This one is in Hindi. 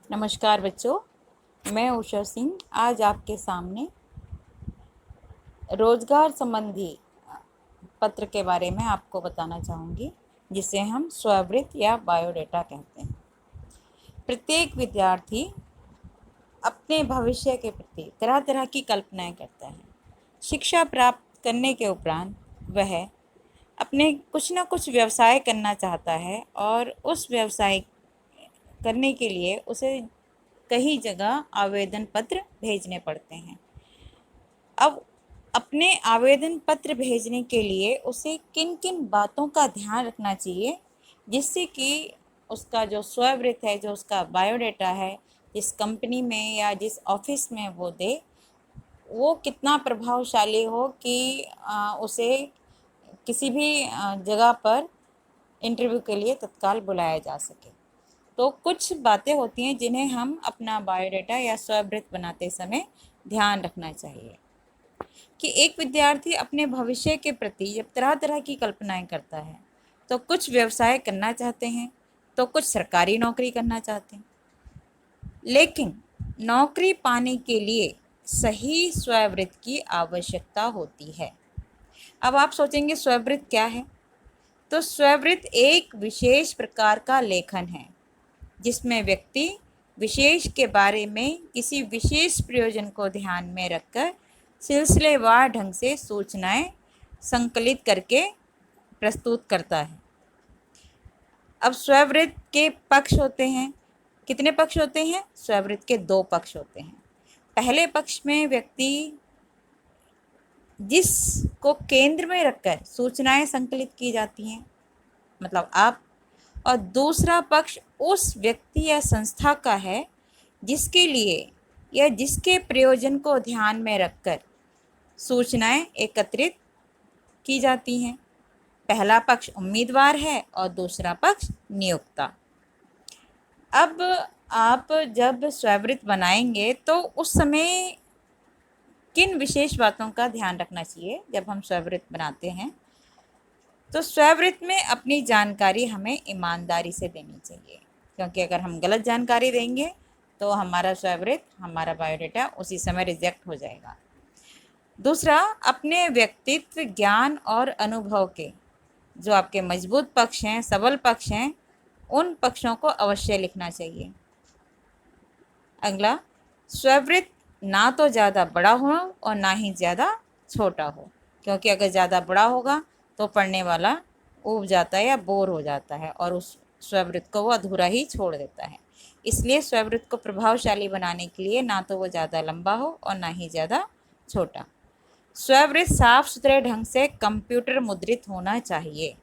नमस्कार बच्चों, मैं उषा सिंह आज आपके सामने रोजगार संबंधी पत्र के बारे में आपको बताना चाहूँगी, जिसे हम स्ववृत्त या बायोडेटा कहते हैं। प्रत्येक विद्यार्थी अपने भविष्य के प्रति तरह तरह की कल्पनाएं करता है। शिक्षा प्राप्त करने के उपरांत वह अपने कुछ न कुछ व्यवसाय करना चाहता है और उस व्यवसाय करने के लिए उसे कई जगह आवेदन पत्र भेजने पड़ते हैं। अब अपने आवेदन पत्र भेजने के लिए उसे किन किन बातों का ध्यान रखना चाहिए, जिससे कि उसका जो स्ववृत्त है, जो उसका बायोडेटा है, जिस कंपनी में या जिस ऑफिस में वो दे, वो कितना प्रभावशाली हो कि उसे किसी भी जगह पर इंटरव्यू के लिए तत्काल बुलाया जा सके। तो कुछ बातें होती हैं जिन्हें हम अपना बायोडेटा या स्ववृत्त बनाते समय ध्यान रखना चाहिए। कि एक विद्यार्थी अपने भविष्य के प्रति जब तरह तरह की कल्पनाएं करता है, तो कुछ व्यवसाय करना चाहते हैं, तो कुछ सरकारी नौकरी करना चाहते हैं। लेकिन नौकरी पाने के लिए सही स्ववृत्त की आवश्यकता होती है। अब आप सोचेंगे स्ववृत्त क्या है? तो स्ववृत्त एक विशेष प्रकार का लेखन है जिसमें व्यक्ति विशेष के बारे में किसी विशेष प्रयोजन को ध्यान में रखकर सिलसिलेवार ढंग से सूचनाएं संकलित करके प्रस्तुत करता है। अब स्ववृत्त के पक्ष होते हैं। कितने पक्ष होते हैं? स्ववृत्त के 2 पक्ष होते हैं। पहले पक्ष में व्यक्ति जिसको केंद्र में रखकर सूचनाएं संकलित की जाती हैं, मतलब आप, और दूसरा पक्ष उस व्यक्ति या संस्था का है जिसके लिए या जिसके प्रयोजन को ध्यान में रखकर सूचनाएं एकत्रित की जाती हैं। पहला पक्ष उम्मीदवार है और दूसरा पक्ष नियोक्ता। अब आप जब स्ववृत्त बनाएंगे तो उस समय किन विशेष बातों का ध्यान रखना चाहिए जब हम स्ववृत्त बनाते हैं? तो स्ववृत्त में अपनी जानकारी हमें ईमानदारी से देनी चाहिए, क्योंकि अगर हम गलत जानकारी देंगे तो हमारा स्ववृत्त, हमारा बायोडेटा उसी समय रिजेक्ट हो जाएगा। दूसरा, अपने व्यक्तित्व, ज्ञान और अनुभव के जो आपके मजबूत पक्ष हैं, सबल पक्ष हैं, उन पक्षों को अवश्य लिखना चाहिए। अगला, स्ववृत्त ना तो ज़्यादा बड़ा हो और ना ही ज़्यादा छोटा हो, क्योंकि अगर ज़्यादा बड़ा होगा तो पढ़ने वाला ऊब जाता है या बोर हो जाता है और उस स्ववृत्त को वो अधूरा ही छोड़ देता है। इसलिए स्ववृत्त को प्रभावशाली बनाने के लिए ना तो वो ज़्यादा लंबा हो और ना ही ज़्यादा छोटा। स्ववृत्त साफ सुथरे ढंग से कंप्यूटर मुद्रित होना चाहिए।